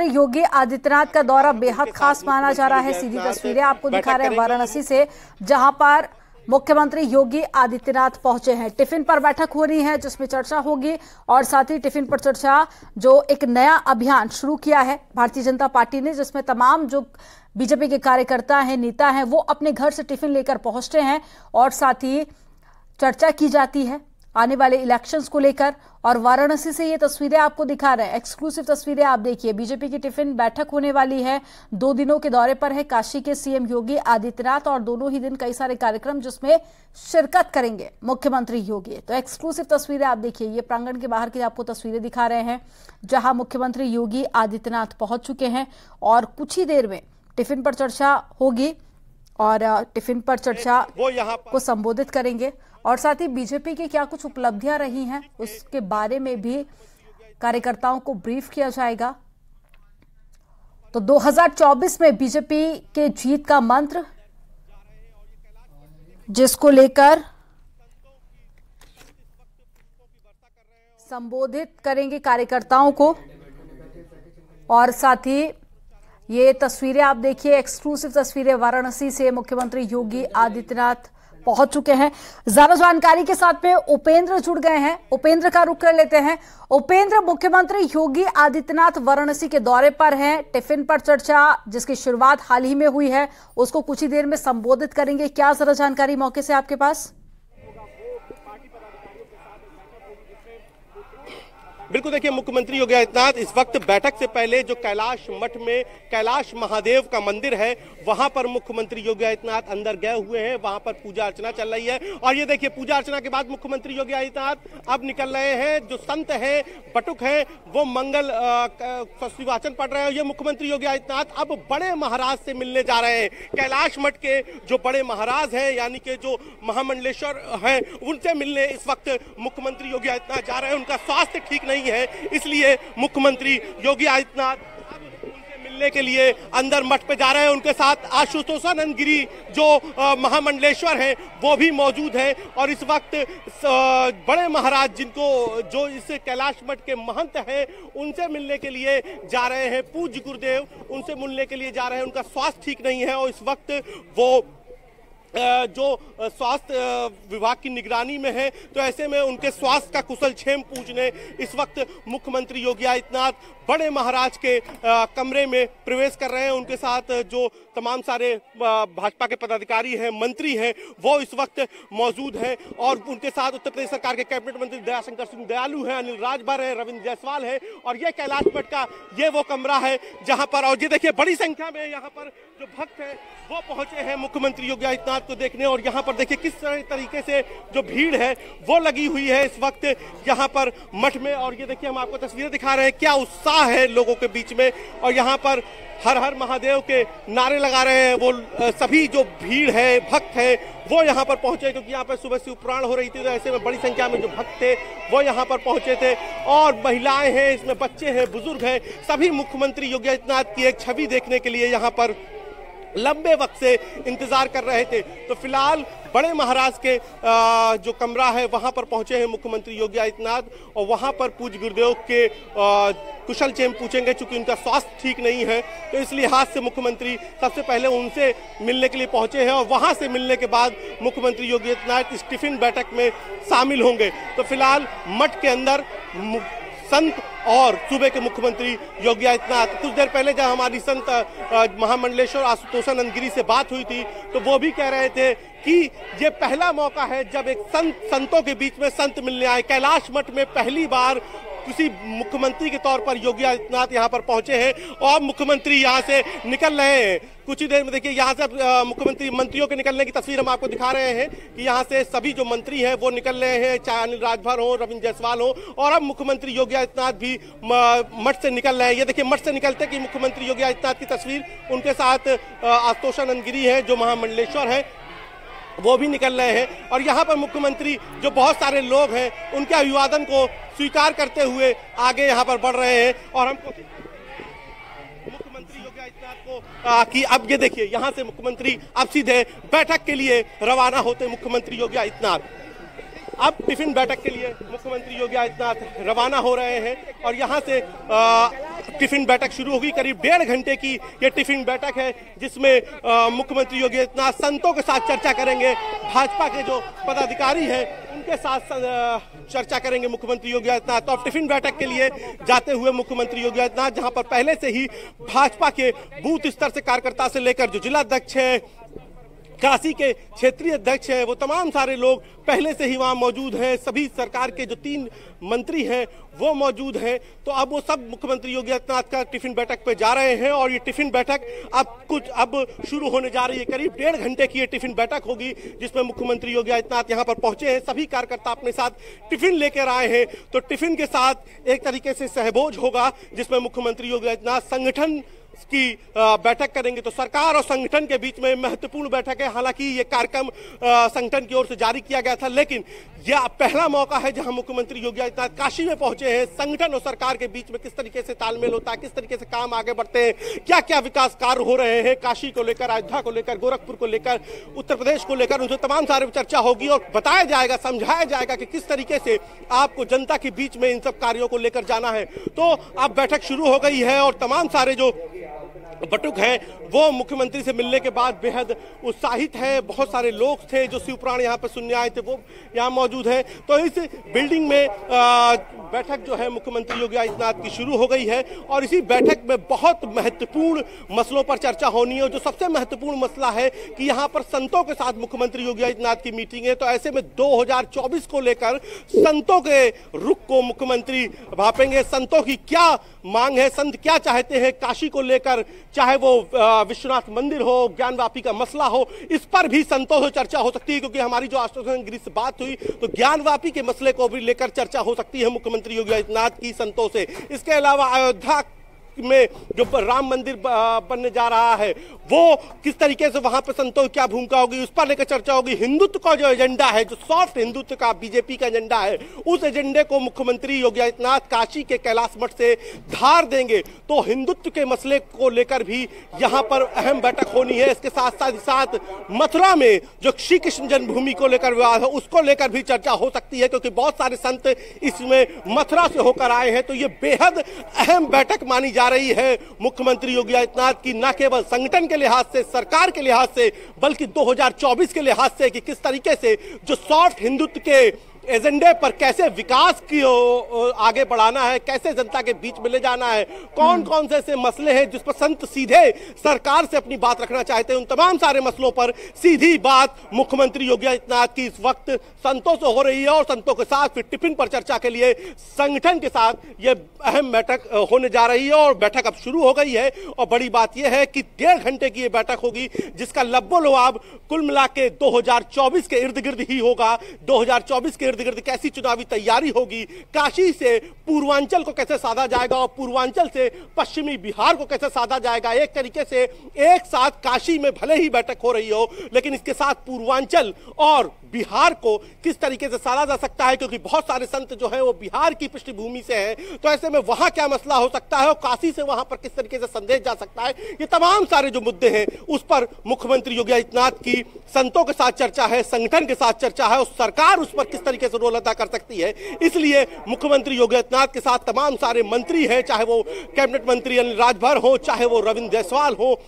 योगी आदित्यनाथ का दौरा बेहद खास माना जा रहा है। सीधी तस्वीरें आपको दिखा रहे हैं वाराणसी से, जहां पर मुख्यमंत्री योगी आदित्यनाथ पहुंचे हैं। टिफिन पर बैठक हो रही है जिसमें चर्चा होगी और साथ ही टिफिन पर चर्चा जो एक नया अभियान शुरू किया है भारतीय जनता पार्टी ने, जिसमें तमाम जो बीजेपी के कार्यकर्ता हैं, नेता हैं, वो अपने घर से टिफिन लेकर पहुंचते हैं और साथ ही चर्चा की जाती है आने वाले इलेक्शंस को लेकर। और वाराणसी से ये तस्वीरें आपको दिखा रहे हैं, एक्सक्लूसिव तस्वीरें आप देखिए। बीजेपी की टिफिन बैठक होने वाली है, 2 दिनों के दौरे पर है काशी के सीएम योगी आदित्यनाथ और दोनों ही दिन कई सारे कार्यक्रम जिसमें शिरकत करेंगे मुख्यमंत्री योगी। तो एक्सक्लूसिव तस्वीरें आप देखिए, ये प्रांगण के बाहर की आपको तस्वीरें दिखा रहे हैं जहां मुख्यमंत्री योगी आदित्यनाथ पहुंच चुके हैं और कुछ ही देर में टिफिन पर चर्चा होगी और टिफिन पर चर्चा को संबोधित करेंगे और साथ ही बीजेपी की क्या कुछ उपलब्धियां रही हैं उसके बारे में भी कार्यकर्ताओं को ब्रीफ किया जाएगा। तो 2024 में बीजेपी के जीत का मंत्र, जिसको लेकर संबोधित करेंगे कार्यकर्ताओं को। और साथ ही ये तस्वीरें आप देखिए, एक्सक्लूसिव तस्वीरें वाराणसी से मुख्यमंत्री योगी आदित्यनाथ पहुंच चुके हैं। ज्यादा जानकारी के साथ में उपेंद्र जुड़ गए हैं, उपेंद्र का रुख कर लेते हैं। उपेंद्र, मुख्यमंत्री योगी आदित्यनाथ वाराणसी के दौरे पर हैं, टिफिन पर चर्चा जिसकी शुरुआत हाल ही में हुई है उसको कुछ ही देर में संबोधित करेंगे, क्या जरा जानकारी मौके से आपके पास? बिल्कुल, देखिए मुख्यमंत्री योगी आदित्यनाथ इस वक्त बैठक से पहले जो कैलाश मठ में कैलाश महादेव का मंदिर है वहां पर मुख्यमंत्री योगी आदित्यनाथ अंदर गए हुए हैं, वहां पर पूजा अर्चना चल रही है। और ये देखिए, पूजा अर्चना के बाद मुख्यमंत्री योगी आदित्यनाथ अब निकल रहे हैं। जो संत हैं, बटुक हैं, वो मंगल शिवाचन पढ़ रहे हैं। ये मुख्यमंत्री योगी आदित्यनाथ अब बड़े महाराज से मिलने जा रहे हैं। कैलाश मठ के जो बड़े महाराज हैं, यानी कि जो महामंडलेश्वर हैं, उनसे मिलने इस वक्त मुख्यमंत्री योगी आदित्यनाथ जा रहे हैं। उनका स्वास्थ्य ठीक नहीं है, इसलिए मुख्यमंत्री योगी आदित्यनाथ उनसे मिलने के लिए अंदर मठ पे जा रहे हैं। उनके साथ आशुतोषानंद गिरी जो महामंडलेश्वर हैं वो भी मौजूद हैं। और इस वक्त बड़े महाराज जो इस कैलाश मठ के महंत हैं उनसे मिलने के लिए जा रहे हैं। पूज्य गुरुदेव उनसे मिलने के लिए जा रहे हैं। उनका स्वास्थ्य ठीक नहीं है और इस वक्त वो जो स्वास्थ्य विभाग की निगरानी में है, तो ऐसे में उनके स्वास्थ्य का कुशल क्षेम पूछने इस वक्त मुख्यमंत्री योगी आदित्यनाथ बड़े महाराज के कमरे में प्रवेश कर रहे हैं। उनके साथ जो तमाम सारे भाजपा के पदाधिकारी हैं, मंत्री हैं, वो इस वक्त मौजूद हैं। और उनके साथ उत्तर प्रदेश सरकार के कैबिनेट मंत्री दयाशंकर सिंह दयालु हैं, अनिल राजभर हैं, रविंद्र जायसवाल हैं। और ये कैलाश मठ का ये वो कमरा है जहां पर, और ये देखिए बड़ी संख्या में यहाँ पर जो भक्त हैं वो पहुंचे हैं मुख्यमंत्री योगी आदित्यनाथ को देखने। और यहाँ पर देखिए किस तरीके से जो भीड़ है वो लगी हुई है इस वक्त यहाँ पर मठ में। और ये देखिए हम आपको तस्वीरें दिखा रहे हैं, क्या उत्साह है लोगों के बीच में। और यहाँ पर हर हर महादेव के नारे लगा रहे हैं वो सभी जो भीड़ है, भक्त है, वो यहाँ पर पहुंचे, क्योंकि यहाँ पर सुबह से उपराण हो रही थी। तो ऐसे में बड़ी संख्या में जो भक्त थे वो यहाँ पर पहुंचे थे। और महिलाएं हैं, इसमें बच्चे हैं, बुजुर्ग हैं, सभी मुख्यमंत्री योगी आदित्यनाथ की एक छवि देखने के लिए यहाँ पर लंबे वक्त से इंतजार कर रहे थे। तो फिलहाल बड़े महाराज के जो कमरा है वहां पर पहुंचे हैं मुख्यमंत्री योगी आदित्यनाथ और वहां पर पूज्य गुरुदेव के कुशल क्षेम पूछेंगे। चूंकि उनका स्वास्थ्य ठीक नहीं है तो इसलिए हाथ से मुख्यमंत्री सबसे पहले उनसे मिलने के लिए पहुंचे हैं और वहां से मिलने के बाद मुख्यमंत्री योगी आदित्यनाथ इस टिफिन बैठक में शामिल होंगे। तो फिलहाल मठ के अंदर संत और सूबे के मुख्यमंत्री योगी आदित्यनाथ, कुछ देर पहले जब हमारी संत महामंडलेश्वर आशुतोषानंद गिरी से बात हुई थी तो वो भी कह रहे थे कि ये पहला मौका है जब एक संतों के बीच में संत मिलने आए। कैलाश मठ में पहली बार किसी मुख्यमंत्री के तौर पर योगी आदित्यनाथ यहाँ पर पहुंचे हैं और मुख्यमंत्री यहाँ से निकल रहे हैं। कुछ ही देर में देखिए यहाँ से मुख्यमंत्री मंत्रियों के निकलने की तस्वीर हम आपको दिखा रहे हैं कि यहाँ से सभी जो मंत्री हैं वो निकल रहे हैं, चाहे अनिल राजभर हो, रविंद्र जायसवाल हो। और अब मुख्यमंत्री योगी आदित्यनाथ भी मठ से निकल रहे हैं। ये देखिए मठ से निकलते कि मुख्यमंत्री योगी आदित्यनाथ की तस्वीर, उनके साथ आशुतोषानंद गिरी है जो महामंडलेश्वर है, वो भी निकल रहे हैं। और यहाँ पर मुख्यमंत्री जो बहुत सारे लोग हैं उनके अभिवादन को स्वीकार करते हुए आगे यहाँ पर बढ़ रहे हैं। और हमको मुख्यमंत्री योगी आदित्यनाथ को कि अब ये देखिए यहाँ से मुख्यमंत्री अब सीधे बैठक के लिए रवाना होते मुख्यमंत्री योगी आदित्यनाथ। अब टिफिन बैठक के लिए मुख्यमंत्री योगी आदित्यनाथ रवाना हो रहे हैं और यहाँ से टिफिन बैठक शुरू होगी। करीब 1.5 घंटे की ये टिफिन बैठक है, जिसमें मुख्यमंत्री योगी आदित्यनाथ संतों के साथ चर्चा करेंगे। भाजपा के जो पदाधिकारी हैं उनके साथ चर्चा करेंगे मुख्यमंत्री योगी आदित्यनाथ। तो अब टिफिन बैठक के लिए जाते हुए मुख्यमंत्री योगी आदित्यनाथ, जहां पर पहले से ही भाजपा के बूथ स्तर से कार्यकर्ता से लेकर जो जिला अध्यक्ष है, काशी के क्षेत्रीय अध्यक्ष है, वो तमाम सारे लोग पहले से ही वहां मौजूद हैं। सभी सरकार के जो 3 मंत्री हैं वो मौजूद हैं। तो अब वो सब मुख्यमंत्री योगी आदित्यनाथ का टिफिन बैठक पे जा रहे हैं और ये टिफिन बैठक अब शुरू होने जा रही है। करीब 1.5 घंटे की ये टिफिन बैठक होगी, जिसमें मुख्यमंत्री योगी आदित्यनाथ यहाँ पर पहुंचे हैं। सभी कार्यकर्ता अपने साथ टिफिन लेकर आए हैं। तो टिफिन के साथ एक तरीके से सहभोज होगा, जिसमें मुख्यमंत्री योगी आदित्यनाथ संगठन की बैठक करेंगे। तो सरकार और संगठन के बीच में महत्वपूर्ण बैठक है। हालांकि ये कार्यक्रम संगठन की ओर से जारी किया गया था, लेकिन यह पहला मौका है जहां मुख्यमंत्री योगी आदित्यनाथ काशी में पहुंचे हैं। संगठन और सरकार के बीच में किस तरीके से तालमेल होता है, किस तरीके से काम आगे बढ़ते हैं, क्या क्या विकास कार्य हो रहे हैं काशी को लेकर, अयोध्या को लेकर, गोरखपुर को लेकर, उत्तर प्रदेश को लेकर, उनसे तमाम सारे चर्चा होगी और बताया जाएगा, समझाया जाएगा कि किस तरीके से आपको जनता के बीच में इन सब कार्यों को लेकर जाना है। तो अब बैठक शुरू हो गई है और तमाम सारे जो बटुक है वो मुख्यमंत्री से मिलने के बाद बेहद उत्साहित है। बहुत सारे लोग थे जो शिवपुराण यहाँ पर सुनने आए थे, वो यहाँ मौजूद हैं। तो इस बिल्डिंग में बैठक जो है मुख्यमंत्री योगी आदित्यनाथ की शुरू हो गई है और इसी बैठक में बहुत महत्वपूर्ण मसलों पर चर्चा होनी है। जो सबसे महत्वपूर्ण मसला है कि यहाँ पर संतों के साथ मुख्यमंत्री योगी आदित्यनाथ की मीटिंग है। तो ऐसे में 2024 को लेकर संतों के रुख को मुख्यमंत्री भापेंगे। संतों की क्या मांग है, संत क्या चाहते हैं काशी को लेकर, चाहे वो विश्वनाथ मंदिर हो, ज्ञानवापी का मसला हो, इस पर भी संतों से चर्चा हो सकती है। क्योंकि हमारी जो आश्वासन गिरी से बात हुई तो ज्ञानवापी के मसले को भी लेकर चर्चा हो सकती है मुख्यमंत्री योगी आदित्यनाथ की संतों से। इसके अलावा अयोध्या में जो राम मंदिर बनने जा रहा है वो किस तरीके से वहां पर संतों की क्या भूमिका होगी, उस पर लेकर चर्चा होगी। हिंदुत्व का जो एजेंडा है, जो सॉफ्ट हिंदुत्व का बीजेपी का एजेंडा है, उस एजेंडे को मुख्यमंत्री योगी आदित्यनाथ काशी के कैलाश मठ से धार देंगे। तो हिंदुत्व के मसले को लेकर भी यहाँ पर अहम बैठक होनी है। इसके साथ साथ मथुरा में जो श्री कृष्ण जन्मभूमि को लेकर विवाद है उसको लेकर भी चर्चा हो सकती है, क्योंकि बहुत सारे संत इसमें मथुरा से होकर आए हैं। तो ये बेहद अहम बैठक मानी जा रही है मुख्यमंत्री योगी आदित्यनाथ की, न केवल संगठन के लिहाज से, सरकार के लिहाज से, बल्कि 2024 के लिहाज से कि किस तरीके से जो सॉफ्ट हिंदुत्व के एजेंडे पर कैसे विकास की आगे बढ़ाना है, कैसे जनता के बीच में ले जाना है, कौन कौन से ऐसे मसले हैं जिस पर संत सीधे सरकार से अपनी बात रखना चाहते हैं। उन तमाम सारे मसलों पर सीधी बात मुख्यमंत्री योगी आदित्यनाथ की इस वक्त संतों से हो रही है और संतों के साथ फिर टिफिन पर चर्चा के लिए संगठन के साथ ये अहम बैठक होने जा रही है। और बैठक अब शुरू हो गई है और बड़ी बात यह है कि 1.5 घंटे की ये बैठक होगी, जिसका लब्बो-लुआब कुल मिला के 2024 के इर्द गिर्द ही होगा। 2024 के इर्द गिर्द कैसी चुनावी तैयारी होगी, काशी से पूर्वांचल को कैसे साधा जाएगा और पूर्वांचल से पश्चिमी बिहार को कैसे साधा जाएगा। एक तरीके से एक साथ काशी में भले ही बैठक हो रही हो, लेकिन इसके साथ पूर्वांचल और बिहार को किस तरीके से साधा जा सकता है, क्योंकि बहुत सारे संत जो है वो बिहार की पृष्ठभूमि से हैं। तो ऐसे में वहां क्या मसला हो सकता है और काशी से वहां पर किस तरीके से संदेश जा सकता है, ये तमाम सारे जो मुद्दे हैं उस पर मुख्यमंत्री योगी आदित्यनाथ की संतों के साथ चर्चा है, संगठन के साथ चर्चा है और सरकार उस पर किस तरीके से रोल अदा कर सकती है। इसलिए मुख्यमंत्री योगी आदित्यनाथ के साथ तमाम सारे मंत्री हैं, चाहे वो कैबिनेट मंत्री अनिल राजभर हो, चाहे वो रविंद्र जायसवाल हो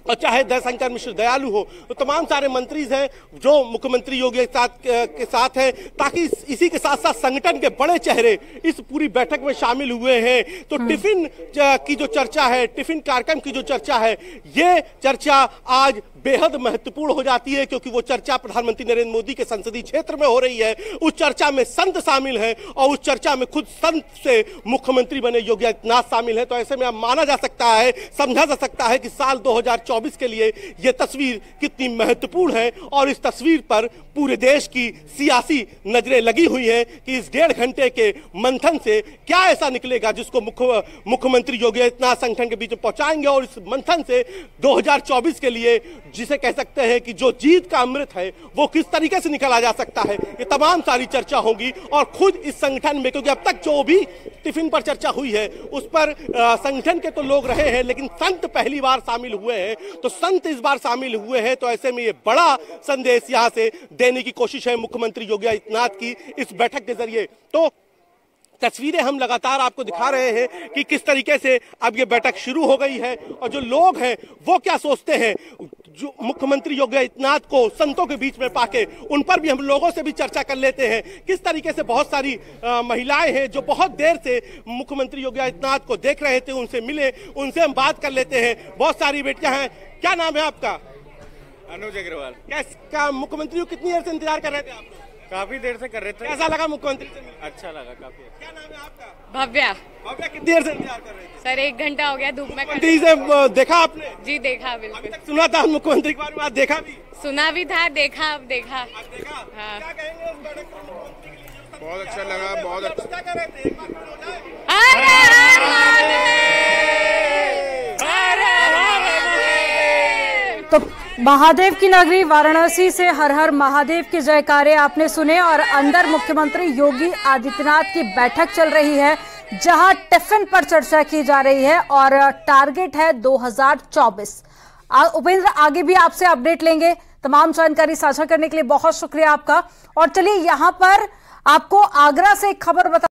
और चाहे दयाशंकर मिश्र दयालु हो, तो तमाम सारे मंत्री हैं जो मुख्यमंत्री योगी के साथ हैं, ताकि इसी के साथ साथ संगठन के बड़े चेहरे इस पूरी बैठक में शामिल हुए हैं। तो टिफिन की जो चर्चा है, टिफिन कार्यक्रम की जो चर्चा है, ये चर्चा आज बेहद महत्वपूर्ण हो जाती है, क्योंकि वो चर्चा प्रधानमंत्री नरेंद्र मोदी के संसदीय क्षेत्र में हो रही है। उस चर्चा में संत शामिल हैं और उस चर्चा में खुद संत से मुख्यमंत्री बने योगी आदित्यनाथ शामिल हैं। तो ऐसे में अब माना जा सकता है, समझा जा सकता है कि साल 2024 के लिए यह तस्वीर कितनी महत्वपूर्ण है और इस तस्वीर पर पूरे देश की सियासी नजरें लगी हुई हैं कि इस 1.5 घंटे के मंथन से क्या ऐसा निकलेगा जिसको मुख्यमंत्री योगी आदित्यनाथ संगठन के बीच में पहुंचाएंगे। और इस मंथन से 2024 के लिए जिसे कह सकते हैं कि जो जीत का अमृत है वो किस तरीके से निकाला जा सकता है, ये तमाम सारी चर्चा होगी। और खुद इस संगठन में, क्योंकि अब तक जो भी टिफिन पर चर्चा हुई है उस पर संगठन के तो लोग रहे हैं, लेकिन संत पहली बार शामिल हुए हैं। तो संत इस बार शामिल हुए हैं, तो ऐसे में ये बड़ा संदेश यहां से देने की कोशिश है मुख्यमंत्री योगी आदित्यनाथ की इस बैठक के जरिए। तो तस्वीरें हम लगातार आपको दिखा रहे हैं कि किस तरीके से अब ये बैठक शुरू हो गई है और जो लोग हैं वो क्या सोचते हैं। जो मुख्यमंत्री योगी आदित्यनाथ को संतों के बीच में पाके उन पर भी हम लोगों से भी चर्चा कर लेते हैं। किस तरीके से बहुत सारी महिलाएं हैं जो बहुत देर से मुख्यमंत्री योगी आदित्यनाथ को देख रहे थे, उनसे मिले, उनसे हम बात कर लेते हैं। बहुत सारी बेटियां हैं। क्या नाम है आपका? अनुज अग्रवाल। क्या मुख्यमंत्री को कितनी देर से इंतजार कर रहे थे आप? काफी देर से कर रहे थे। कैसा लगा मुख्यमंत्री से मिलकर? अच्छा लगा काफी। क्या नाम है आपका? भव्या। भव्या, कितनी देर से इंतजार कर रहे थे? सर 1 घंटा हो गया धूप में। मुख्यमंत्री से देखा आपने? जी देखा, अभी बिल्कुल तक सुना था मुख्यमंत्री के बारे में, आज देखा भी? सुना भी था, देखा, अब देखा। आज देखा? हाँ। क्या कहेंगे उस बैठक पर मुख्यमंत्री के लिए? बहुत अच्छा लगा, बहुत अच्छा। क्या कह रहे थे? एक बार फिर हो जाए। हर हर महादेव! हर हर महादेव! तो महादेव की नगरी वाराणसी से हर हर महादेव के जयकारे आपने सुने और अंदर मुख्यमंत्री योगी आदित्यनाथ की बैठक चल रही है जहां टिफिन पर चर्चा की जा रही है और टारगेट है 2024। उपेंद्र, आगे भी आपसे अपडेट लेंगे। तमाम जानकारी साझा करने के लिए बहुत शुक्रिया आपका। और चलिए यहां पर आपको आगरा से एक खबर बता